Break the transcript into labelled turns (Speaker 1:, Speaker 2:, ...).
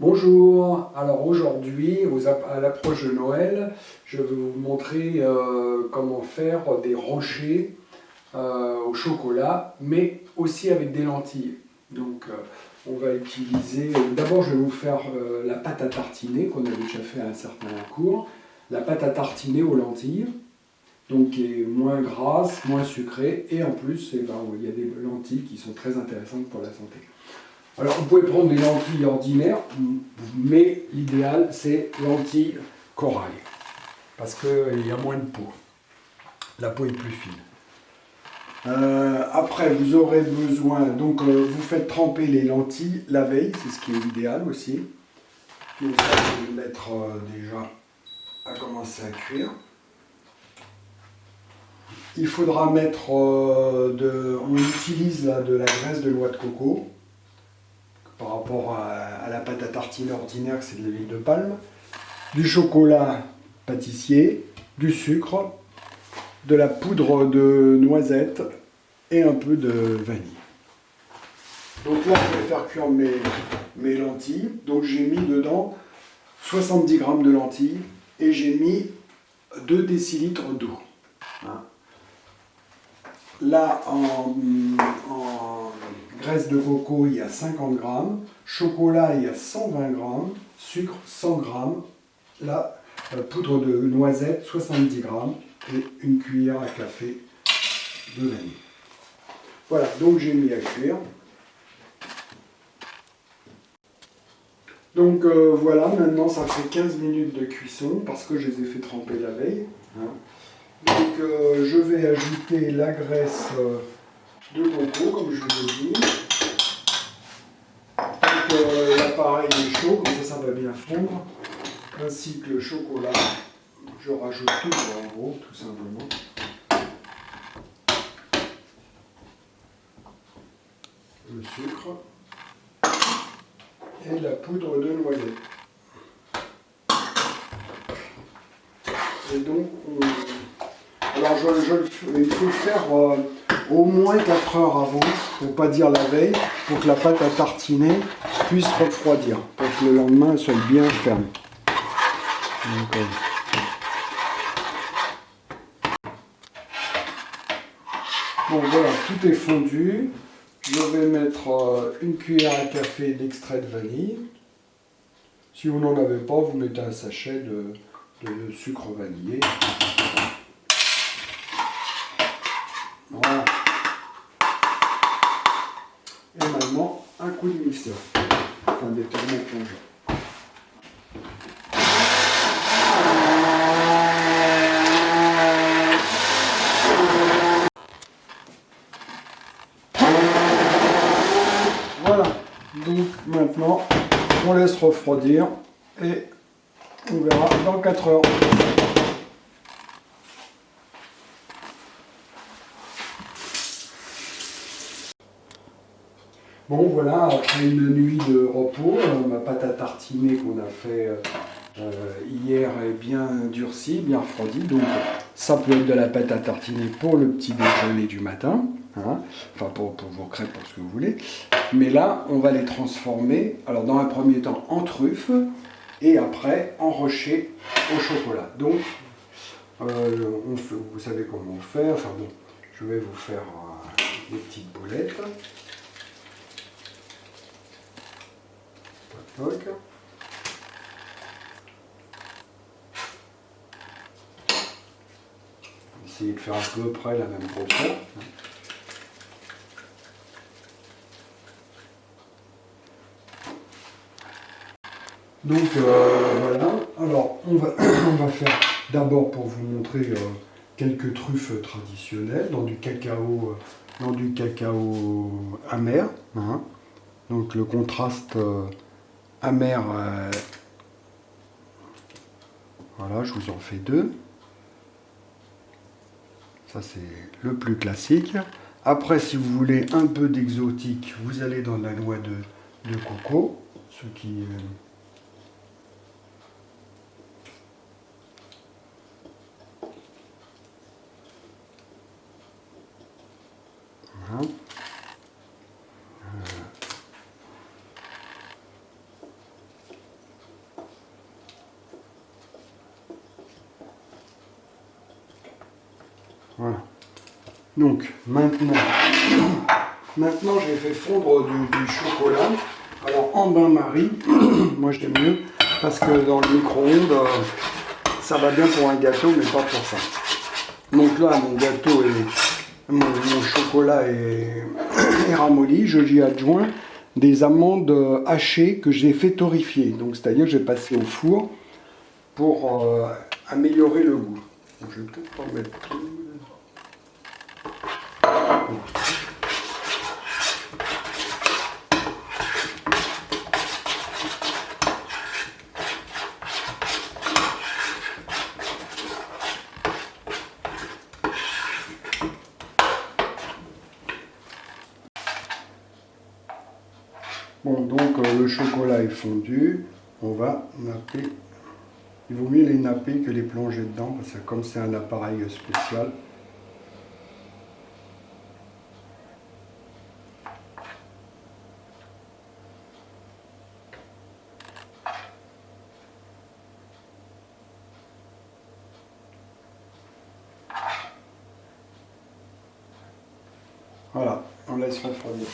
Speaker 1: Bonjour, alors aujourd'hui, à l'approche de Noël, je vais vous montrer comment faire des rochers au chocolat, mais aussi avec des lentilles. Donc on va utiliser, d'abord je vais vous faire la pâte à tartiner qu'on avait déjà fait à un certain cours, la pâte à tartiner aux lentilles, donc qui est moins grasse, moins sucrée, et en plus il y a des lentilles qui sont très intéressantes pour la santé. Alors vous pouvez prendre des lentilles ordinaires, mais l'idéal c'est lentilles corail, parce qu'il y a moins de peau. La peau est plus fine. Après vous aurez besoin, donc vous faites tremper les lentilles la veille, c'est ce qui est idéal aussi. Donc ça je vais le mettre déjà à commencer à cuire. Il faudra mettre, on utilise là, de la graisse de noix de coco. Par rapport à la pâte à tartiner ordinaire, c'est de l'huile de palme, du chocolat pâtissier, du sucre, de la poudre de noisette et un peu de vanille. Donc là, je vais faire cuire mes lentilles. Donc j'ai mis dedans 70 g de lentilles et j'ai mis 2 décilitres d'eau. Là, en graisse de coco, il y a 50 g, chocolat, il y a 120 g, sucre, 100 g, la poudre de noisette, 70 g, et une cuillère à café de vanille. Voilà, donc j'ai mis à cuire. Donc voilà, maintenant ça fait 15 minutes de cuisson, parce que je les ai fait tremper la veille. Donc je vais ajouter la graisse de coco, comme je vous ai dit. Donc l'appareil est chaud, comme ça va bien fondre. Ainsi que le chocolat. Je rajoute tout en gros, tout simplement. Le sucre. Et la poudre de noisette. Et donc, alors il faut le faire au moins 4 heures avant, pour ne pas dire la veille, pour que la pâte à tartiner puisse refroidir, pour que le lendemain elle soit bien ferme. Donc, bon voilà, tout est fondu. Je vais mettre une cuillère à café d'extrait de vanille. Si vous n'en avez pas, vous mettez un sachet de sucre vanillé. Voilà. Et maintenant, un coup de mixeur. Enfin, des thermoplongeurs. Voilà. Donc maintenant, on laisse refroidir et on verra dans 4 heures. Bon voilà, après une nuit de repos, ma pâte à tartiner qu'on a fait hier est bien durcie, bien refroidie. Donc ça peut être de la pâte à tartiner pour le petit déjeuner du matin, hein, enfin pour vos crêpes, pour ce que vous voulez. Mais là, on va les transformer, alors dans un premier temps en truffes et après en rochers au chocolat. Donc vous savez comment on fait, enfin bon, je vais vous faire des petites boulettes. Toc. Essayez de faire à peu près la même grosseur. Donc voilà, alors on va faire d'abord pour vous montrer quelques truffes traditionnelles dans du cacao amer. Hein. Donc le contraste amer, voilà, je vous en fais 2. Ça c'est le plus classique. Après, si vous voulez un peu d'exotique, vous allez dans la noix de coco, ce qui voilà. Donc maintenant j'ai fait fondre du chocolat. Alors en bain-marie, moi j'aime mieux parce que dans le micro-ondes, ça va bien pour un gâteau, mais pas pour ça. Donc là, mon chocolat est ramolli. Je lui adjoins des amandes hachées que j'ai fait torréfier. Donc c'est-à-dire que j'ai passé au four pour améliorer le goût. Donc, je vais peut-être pas mettre tout. Bon, donc le chocolat est fondu. On va napper. Il vaut mieux les napper que les plonger dedans, parce que comme c'est un appareil spécial. Voilà, on laisse refroidir.